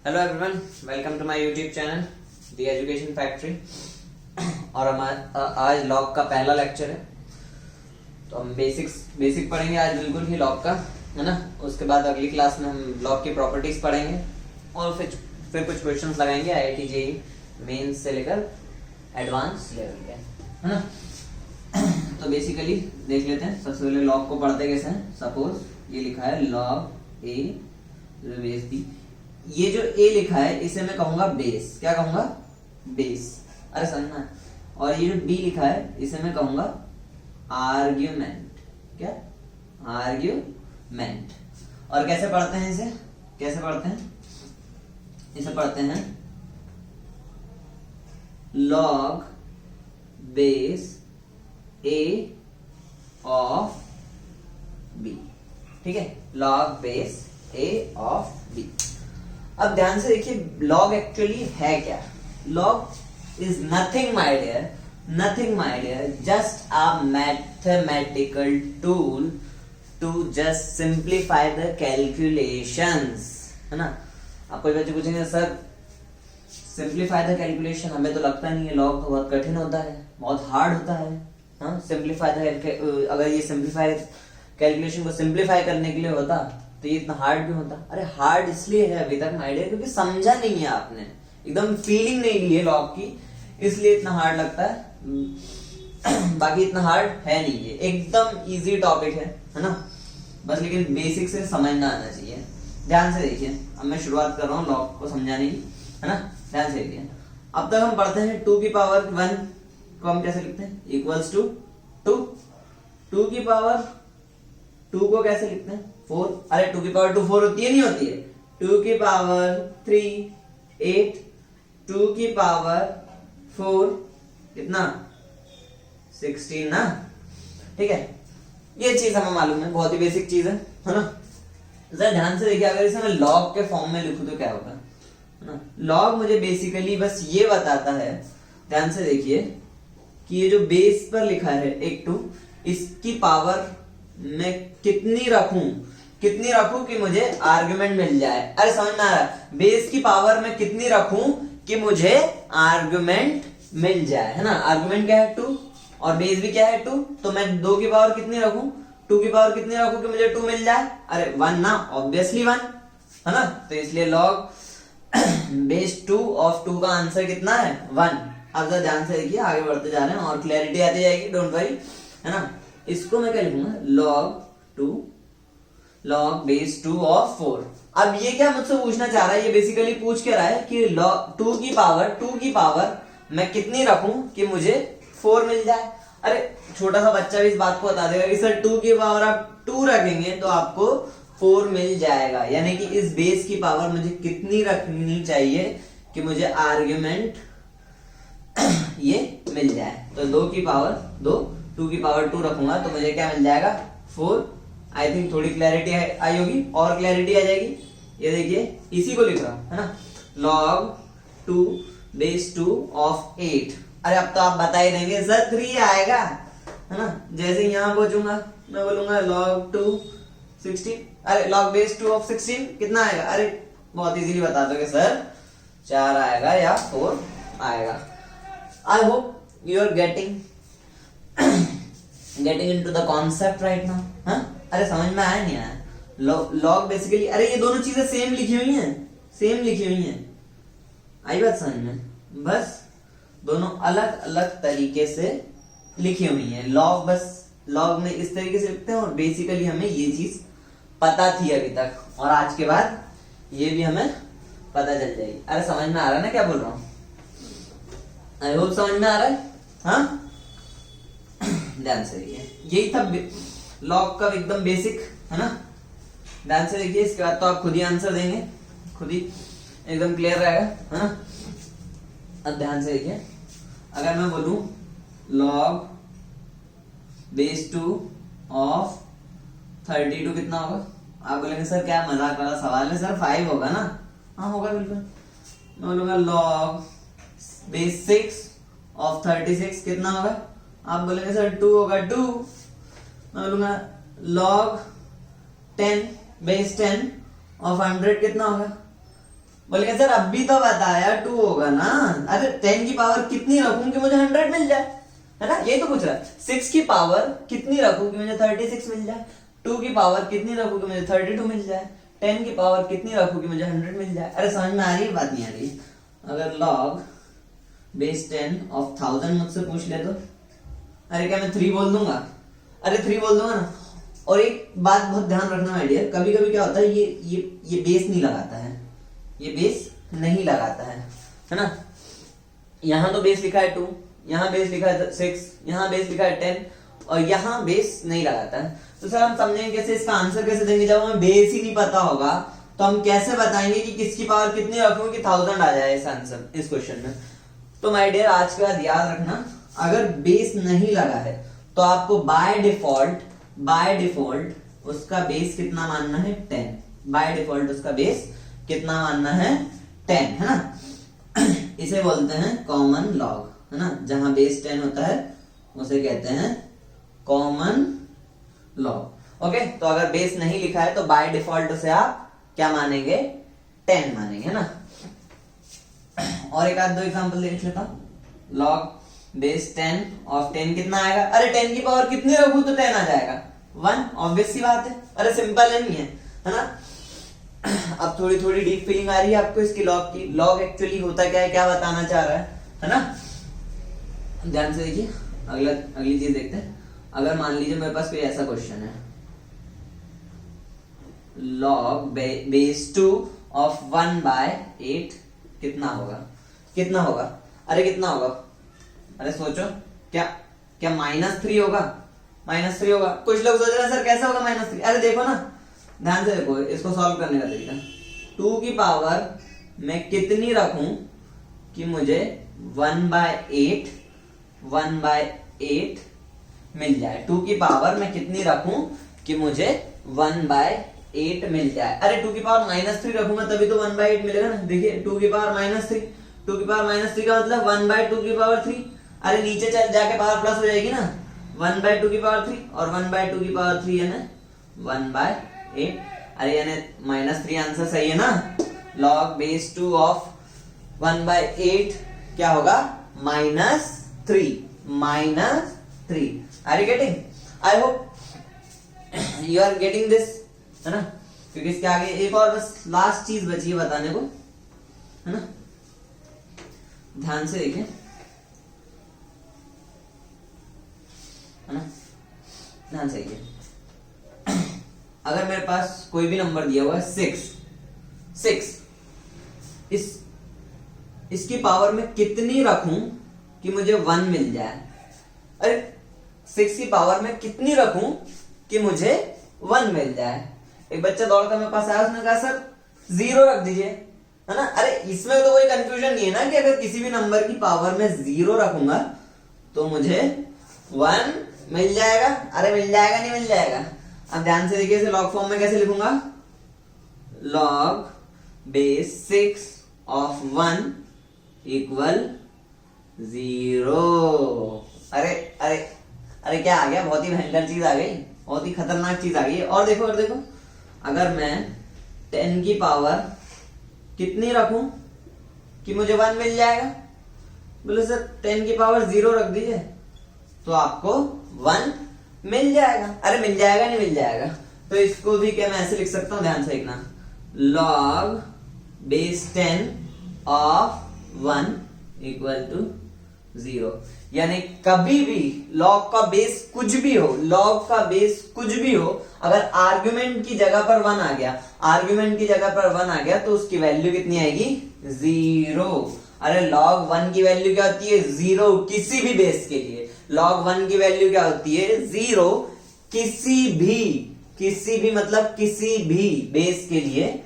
Hello everyone, welcome to my YouTube channel the education factory. और हमारा आज log का पहला लेक्चर है, तो हम बेसिक पढ़ेंगे आज बिल्कुल ही लॉग का, है ना। उसके बाद अगली क्लास में हम लॉग की प्रॉपर्टीज पढ़ेंगे और फिर कुछ क्वेश्चंस लगाएंगे आईआईटी जेईई मेंस से लेकर एडवांस लेवल के, है ना। तो बेसिकली देख लेते हैं। सबसे पहले लॉग को पढ़ते कैसे हैं। सपोज ये लिखा है लॉग ए बेस बी। ये जो ए लिखा है इसे मैं कहूंगा बेस। क्या कहूंगा? बेस। अरे समझना है। और ये जो बी लिखा है इसे मैं कहूंगा आर्ग्यूमेंट। क्या? आर्ग्यूमेंट। और कैसे पढ़ते हैं इसे? कैसे पढ़ते हैं इसे? पढ़ते हैं log base a of b. ठीक है, log base a of b. अब ध्यान से देखिए, लॉग एक्चुअली है क्या? Log is nothing my dear, just a mathematical tool to just simplify the calculations, है ना। आप कोई बच्चे पूछेंगे सर सिंप्लीफाई द कैलकुलेशन, हमें तो लगता नहीं है, लॉग तो बहुत कठिन होता है, बहुत हार्ड होता है। हाँ, सिंप्लीफाई द, अगर ये सिंप्लीफाई कैलकुलेशन को सिंप्लीफाई करने के लिए होता तो ये इतना हार्ड भी होता। अरे हार्ड इसलिए है अभी तक आइडिया, क्योंकि समझा नहीं है आपने, एकदम फीलिंग नहीं ली है लॉग की, इसलिए इतना हार्ड लगता है। बाकी इतना हार्ड है नहीं, ये एकदम इजी टॉपिक है ना। बस लेकिन बेसिक से समझना आना चाहिए। ध्यान से देखिए, अब मैं शुरुआत कर रहा हूँ लॉग को समझाने की, है ना। ध्यान से देखिए, अब तक हम पढ़ते हैं 2 की पावर 1 को हम कैसे लिखते हैं? इक्वल्स टू 2 की पावर 2 को कैसे लिखते हैं? 4। अरे 2 की पावर 2 4 होती है? नहीं होती है। 2 की पावर 3 8, 2 की पावर 4 कितना? 16 ना। ठीक है, ये चीज हमें मालूम है, बहुत ही बेसिक चीज है ना। जरा ध्यान से देखिए, अगर इसे मैं लॉग के फॉर्म में लिखूं तो क्या होगा, है ना। लॉग मुझे बेसिकली बस ये बताता है, ध्यान से देखिए, कि ये जो बेस पर लिखा है 1 2, इसकी पावर मैं कितनी रखूं कि मुझे आर्गुमेंट मिल जाए। अरे समझ में आ रहा है? बेस की पावर मैं कितनी रखूं कि मुझे आर्गुमेंट मिल जाए, है ना। आर्गुमेंट क्या है? 2, और बेस भी क्या है? 2। तो मैं 2 की पावर कितनी रखूं? 2 की पावर कितनी रखूं कि मुझे 2 मिल जाए? अरे 1 ना, ऑब्वियसली 1, है ना। तो इसलिए लॉग बेस 2 ऑफ 2 का आंसर कितना है? 1। अब जरा ध्यान से देखिए, आगे बढ़ते जा रहे हैं और क्लैरिटी आती जाएगी, डोंट वरी, है ना। इसको मैं क्या लिखूंगा? Log base 2 of 4। अब ये क्या मुझसे पूछना चाह रहा है? ये बेसिकली पूछ के रहा है कि लॉग 2 की पावर मैं कितनी रखूं कि मुझे 4 मिल जाए। अरे छोटा सा बच्चा भी इस बात को बता देगा कि सर 2 की पावर आप 2 रखेंगे तो आपको 4 मिल जाएगा। यानी कि इस बेस की पावर मुझे कितनी रखनी चाहिए कि मुझे आर्ग्यूमेंट ये मिल जाए। तो 2 की पावर 2 रखूंगा तो मुझे क्या मिल जाएगा? 4। आई थिंक थोड़ी क्लैरिटी आई होगी, और क्लैरिटी आ जाएगी। ये देखिए, इसी को लिख रहा हूं, है ना। Log 2 base 2 of 8। अरे अब तो आप बता ही देंगे सर 3 आएगा, है ना। जैसे यहां पहुंचूंगा मैं बोलूंगा लॉग 2 16। अरे लॉग बेस 2 ऑफ 16 कितना आएगा? अरे बहुत इजीली बता दोगे सर 4 आएगा या 4 आएगा। I hope you are getting into the concept right now, हाँ? अरे समझ में आया नहीं आया? लॉग बेसिकली, अरे ये दोनों चीजें सेम लिखी हुई हैं, आई बात समझ में? बस दोनों अलग अलग तरीके से लिखी हुई हैं। लॉग में इस तरीके से लिखते हैं, और बेसिकली हमें ये चीज पता थी अभी तक, और आज के बाद ये भी हमें पता चल जाएगी। अरे समझ में आ रहा है ना क्या बोल रहा हूं? आई होप समझ में आ रहा है, हाँ। ध्यान से देखिए, यही था लॉग का एकदम बेसिक, है ना। ध्यान से देखिए, इसके बाद तो आप खुद ही आंसर देंगे, खुद ही एकदम क्लियर रहेगा, है ना। अब ध्यान से देखिए, अगर मैं बोलूं लॉग बेस 2 ऑफ 32 कितना होगा? आप बोलेंगे सर क्या मजाक वाला सवाल है, सर 5 होगा ना। हाँ होगा बिल्कुल। मैं बोलूंगा लॉग बेस 6 ऑफ 36 कितना होगा? आप बोलेंगे सर 2 होगा। 2 मैं बोलूंगा लॉग 10 बेस 10 ऑफ 100 कितना होगा? बोले सर अब भी तो बताया 2 होगा ना। अरे 10 की पावर कितनी रखूं कि मुझे 100 मिल जाए, है ना, यही तो पूछ रहा है। 6 की पावर कितनी रखूं कि मुझे 36 मिल जाए, 2 की पावर कितनी रखूं कि मुझे 32 मिल जाए, 10 की पावर कितनी रखूं कि मुझे 100 मिल जाए। अरे समझ में आ रही है बात, नहीं आ रही? अगर log बेस 10 ऑफ 1000 मुझसे पूछ ले तो अरे क्या मैं 3 बोल दूंगा? अरे 3 बोल दूंगा ना। और एक बात बहुत ध्यान रखना माय डियर, कभी कभी क्या होता है ये बेस नहीं लगाता है, ये बेस नहीं लगाता है ना। यहाँ तो बेस लिखा है 2, यहाँ बेस लिखा है 6, यहाँ बेस लिखा है 10 और यहाँ बेस नहीं लगाता है। तो सर हम समझेंगे कैसे, इसका आंसर कैसे देंगे? जब हमें बेस ही नहीं पता होगा तो हम कैसे बताएंगे कि किसकी पावर कितनी रखूं कि 1000 आ जाए इस आंसर, इस क्वेश्चन में। तो माय डियर आज के बाद याद रखना, अगर बेस नहीं लगा है तो आपको बाय डिफॉल्ट उसका बेस कितना मानना है? 10। बाय डिफॉल्ट उसका बेस कितना मानना है? 10, है ना। इसे बोलते हैं कॉमन लॉग, है ना। जहां बेस 10 होता है उसे कहते हैं कॉमन लॉग। ओके, तो अगर बेस नहीं लिखा है तो बाय डिफॉल्ट उसे आप क्या मानेंगे? 10 मानेंगे, है ना। और एक आध दो एग्जांपल देख लेता हूं। लॉग बेस 10 ऑफ 10 कितना आएगा? अरे 10 की पावर कितनी रखूं तो 10 आ जाएगा? 1। ऑब्वियस सी बात है, अरे सिंपल है, नहीं है ना। अब थोड़ी थोड़ी डीप फीलिंग आ रही है आपको इसकी लॉग की। लॉग एक्चुअली होता क्या है, क्या बताना चाह रहा है ना। ध्यान से देखिए, अगली चीज देखते हैं। अगर मान लीजिए मेरे पास कोई ऐसा क्वेश्चन है, लॉग बेस 2 ऑफ 1/8 कितना होगा? कितना होगा? अरे कितना होगा? अरे सोचो, क्या -3 होगा? -3 होगा। कुछ लोग सोच रहे हैं सर कैसा होगा -3? अरे देखो ना, ध्यान से देखो, इसको सॉल्व करने का तरीका। 2 की पावर मैं कितनी रखूं कि मुझे 1/8 मिल जाए? 2 की पावर मैं कितनी रखूं कि मुझे 1/8 मिल जाए? अरे 2 की पावर -3 रखूंगा तभी तो 1/8 मिलेगा ना। देखिए 2 की पावर -3, 2 की पावर -3 का मतलब 1/2 की पावर 3। अरे नीचे चल जाके पावर प्लस हो जाएगी ना, 1/2 की पावर 3 और 1/2 की पावर 3 है ना 1/8। अरे यानी -3 आंसर सही है ना। लॉग बेस 2 ऑफ 1/8 क्या होगा? -3। Are you getting? I hope you are getting this, है ना। क्योंकि इसके आगे एक और बस लास्ट चीज बची है बताने को, है ना। ध्यान से देखें, है ना, ध्यान से देखिए। अगर मेरे पास कोई भी नंबर दिया हुआ है 6, इसकी पावर में कितनी रखूं कि मुझे 1 मिल जाए? अरे 6 की पावर में कितनी रखूं कि मुझे 1 मिल जाए? एक बच्चा दौड़कर मेरे पास आया, उसने कहा सर 0 रख दीजिए, है ना। अरे इसमें तो कोई कंफ्यूजन नहीं है ना कि अगर किसी भी नंबर की पावर में 0 रखूंगा तो मुझे 1 मिल जाएगा। अरे मिल जाएगा, नहीं मिल जाएगा। अब ध्यान से देखिए, इसे लॉग फॉर्म में कैसे लिखूंगा? Log base 6 of 1 equal 0। अरे अरे अरे क्या आ गया? बहुत ही भयंकर चीज आ गई, बहुत ही खतरनाक चीज आ गई। और देखो अगर मैं 10 की पावर कितनी रखूं कि मुझे 1 मिल जाएगा? बोले सर 10 की पावर 0 रख दीजिए तो आपको 1 मिल जाएगा। अरे मिल जाएगा, नहीं मिल जाएगा। तो इसको भी क्या मैं ऐसे लिख सकता हूं? ध्यान से देखना, log base 10 of 1 equal to 0। यानी कभी भी लॉग का बेस कुछ भी हो, लॉग का बेस कुछ भी हो, अगर आर्गुमेंट की जगह पर 1 आ गया, आर्गुमेंट की जगह पर 1 आ गया तो उसकी वैल्यू कितनी आएगी? 0। अरे log 1 की वैल्यू क्या होती है? 0 किसी भी बेस के लिए। log 1 की वैल्यू क्या होती है? 0 किसी भी मतलब किसी भी बेस के लिए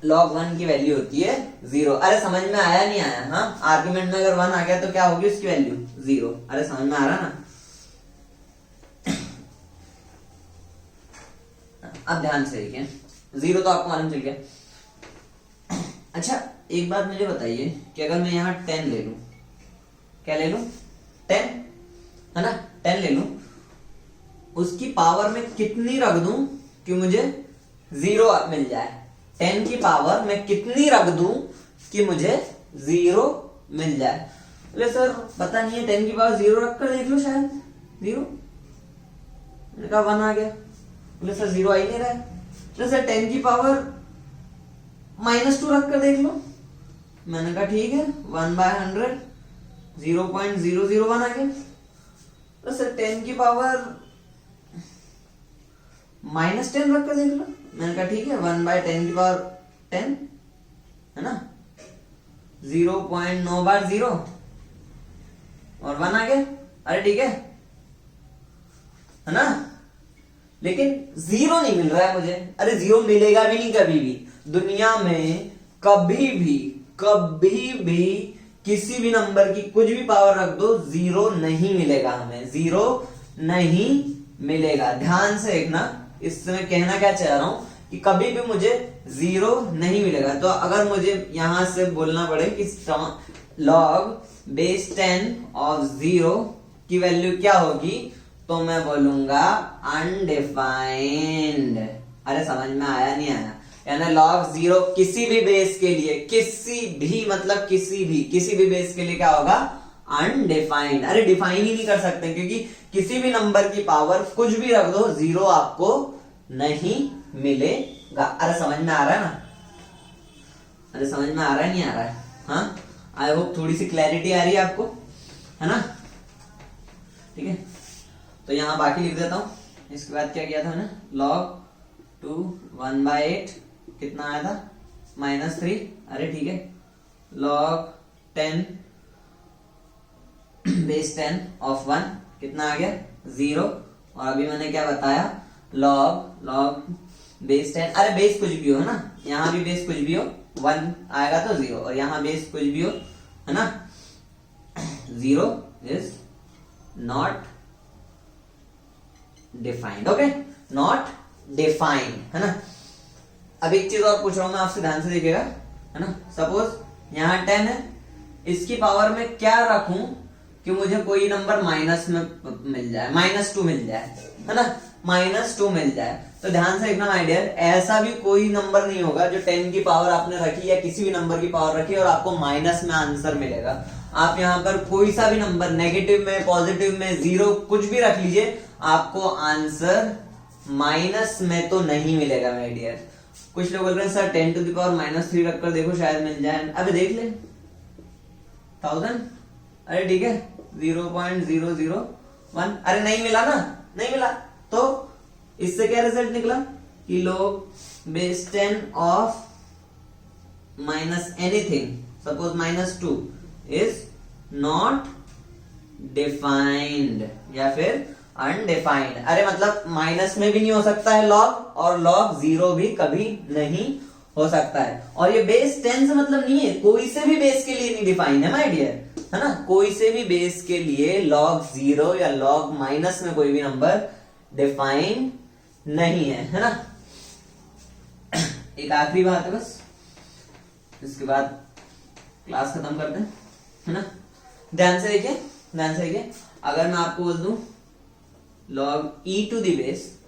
log 1 की वैल्यू होती है 0। अरे समझ में आया नहीं आया? हाँ, आर्गुमेंट में अगर 1 आ गया तो क्या होगी उसकी वैल्यू? 0। अरे समझ में आ रहा ना? अब ध्यान से देखिए, 0 तो आपको मालूम चल गया। अच्छा एक बात मुझे बताइए कि अगर मैं यहाँ 10 ले लूं, क्या ले लूं? 10, है ना, 10 ले लूं, उसकी पावर में कितनी रख दूं कि मुझे 0 मिल जाए? 10 की पावर मैं कितनी रख दूं कि मुझे 0 मिल जाए। बोले सर पता नहीं है, 10 की पावर 0 रखकर देख लो, शायद 0। मैंने कहा 1 आ गया। बोले सर 0 आ ही नहीं रहा है। बोले सर 10 की पावर -2 रखकर देख लो। मैंने कहा ठीक है, 1/100 0.001 आ गया। तो सर 10 की पावर -10 रखकर देख लो। मैंने कहा ठीक है, 1/10 की पावर 10 है ना, 0.9/0 और 1 आ गया। अरे ठीक है ना, लेकिन 0 नहीं मिल रहा है मुझे। अरे 0 मिलेगा भी नहीं कभी भी दुनिया में, कभी भी किसी भी नंबर की कुछ भी पावर रख दो 0 नहीं मिलेगा हमें, 0 नहीं मिलेगा। ध्यान से देखना, इससे मैं कहना क्या चाह रहा हूं कि कभी भी मुझे 0 नहीं मिलेगा। तो अगर मुझे यहां से बोलना पड़े कि log बेस 10 ऑफ 0 की वैल्यू क्या होगी, तो मैं बोलूंगा अनडिफाइंड। अरे समझ में आया नहीं आया? यानी log 0 किसी भी बेस के लिए, किसी भी बेस के लिए क्या होगा, अनडिफाइंड। अरे डिफाइन ही नहीं कर सकते, क्योंकि किसी भी नंबर की पावर कुछ भी रख दो 0 आपको नहीं मिलेगा। अरे समझ में आ रहा है ना? अरे समझ में आ रहा है नहीं आ रहा है? हाँ, आई होप थोड़ी सी क्लैरिटी आ रही है आपको, है ना? ठीक है, तो यहां बाकी लिख देता हूं। इसके बाद क्या किया था मैंने, log 2 1/8 कितना आया था, -3। अरे ठीक है, log 10 बेस 10 ऑफ 1 कितना आ गया, 0। और अभी मैंने क्या बताया, log बेस 10, अरे बेस कुछ भी हो, है ना, यहां भी बेस कुछ भी हो, 1 आएगा तो 0, और यहां बेस कुछ भी हो, है ना, 0 is not defined. Okay, not defined, है ना। अब एक चीज और पूछ रहा हूं मैं आपसे, ध्यान से देखिएगा, है ना। सपोज यहां 10 है, इसकी पावर में क्या रखूं कि मुझे कोई नंबर माइनस में मिल जाए, -2 मिल जाए, है ना, -2 मिल जाए। तो ध्यान से देखना माय डियर, ऐसा भी कोई नंबर नहीं होगा जो 10 की पावर आपने रखी या किसी भी नंबर की पावर रखी और आपको माइनस में आंसर मिलेगा। आप यहां पर कोई सा भी नंबर, नेगेटिव में, पॉजिटिव में, 0 कुछ भी रख लीजिए, आपको आंसर माइनस में तो नहीं मिलेगा माय डियर। कुछ लोग बोल रहे हैं सर 10 टू द पावर -3 रखकर देखो शायद मिल जाए। अबे देख ले, 1000। अरे ठीक है, 0.001। अरे नहीं मिला ना, नहीं मिला। तो इससे क्या रिजल्ट निकला कि log base 10 of minus anything, suppose -2 is not defined या फिर अनडिफाइंड। अरे मतलब माइनस में भी नहीं हो सकता है log, और log 0 भी कभी नहीं हो सकता है। और ये बेस 10 से मतलब नहीं है, कोई से भी बेस के लिए नहीं डिफाइन है माय डियर, है ना। कोई से भी बेस के लिए log 0 या log माइनस में कोई भी नंबर डिफाइन नहीं है ना। एक आखिरी बात है बस, इसके बाद क्लास खत्म करते हैं, है ना। ध्यान से देखिए, ध्यान से देखिए, अगर मैं आपको बोल दूं log e to the base,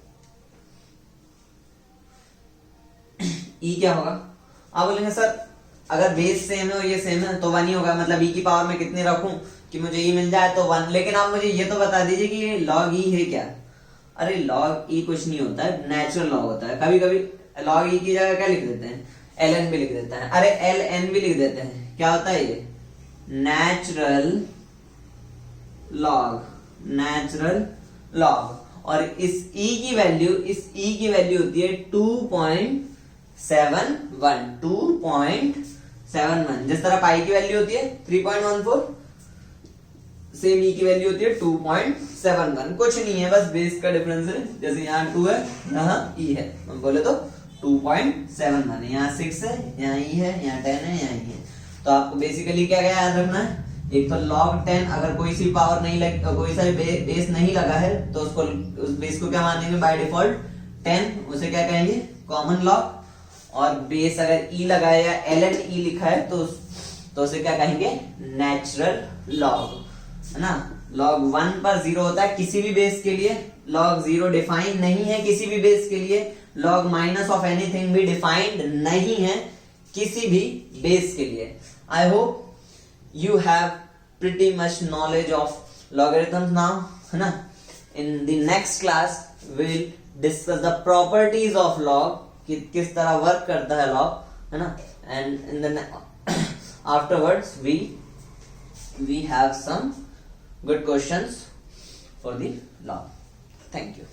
e क्या होगा? आप बोलेंगे सर अगर बेस सेम है और ये सेम है तो 1 ही होगा, मतलब e की पावर में कितनी रखूं कि मुझे e मिल जाए तो 1। लेकिन आप मुझे ये तो बता दीजिए कि ये log e है क्या? अरे log e कुछ नहीं होता है, नेचुरल log होता है। कभी कभी log e की जगह क्या लिख देते हैं, ln भी लिख देते हैं। अरे ln भी लिख देते हैं, क्या होता है ये, नेचुरल log, नेचुरल log। और इस e की वैल्यू, इस e की वैल्यू होती है 2.71, 2.71। जिस तरह पाई की वैल्यू होती है 3.14, सेम e की वैल्यू होती है 2.71। कुछ नहीं है, बस बेस का डिफरेंस है। जैसे यहाँ 2 है, यहाँ e है, हम बोले तो 2.71। यहाँ 6 है, यहाँ e है, यहाँ 10 है, यहाँ e है। तो आपको बेसिकली क्या क्या याद रखना है, एक तो log 10, अगर कोई सी पावर नहीं लग, कोई सा बेस नहीं लगा है तो उसको, उस बेस को क्या मानेंगे बाय डिफॉल्ट 10, उसे क्या कहेंगे, कॉमन लॉग। और बेस अगर e लगा है या ln e लिखा है तो उसे क्या कहेंगे, नेचुरल लॉग, है ना। log 1 पर 0 होता है किसी भी बेस के लिए, log 0 डिफाइन नहीं है किसी भी बेस के लिए, लॉग माइनस ऑफ एनीथिंग भी डिफाइंड नहीं है किसी भी बेस के लिए. आई hope you have pretty much knowledge of logarithms now, है ना. In the next class will discuss the properties of log, कि किस तरह वर्क करता है लॉग, है ना. And in the afterwards we have some good questions for the log. Thank you.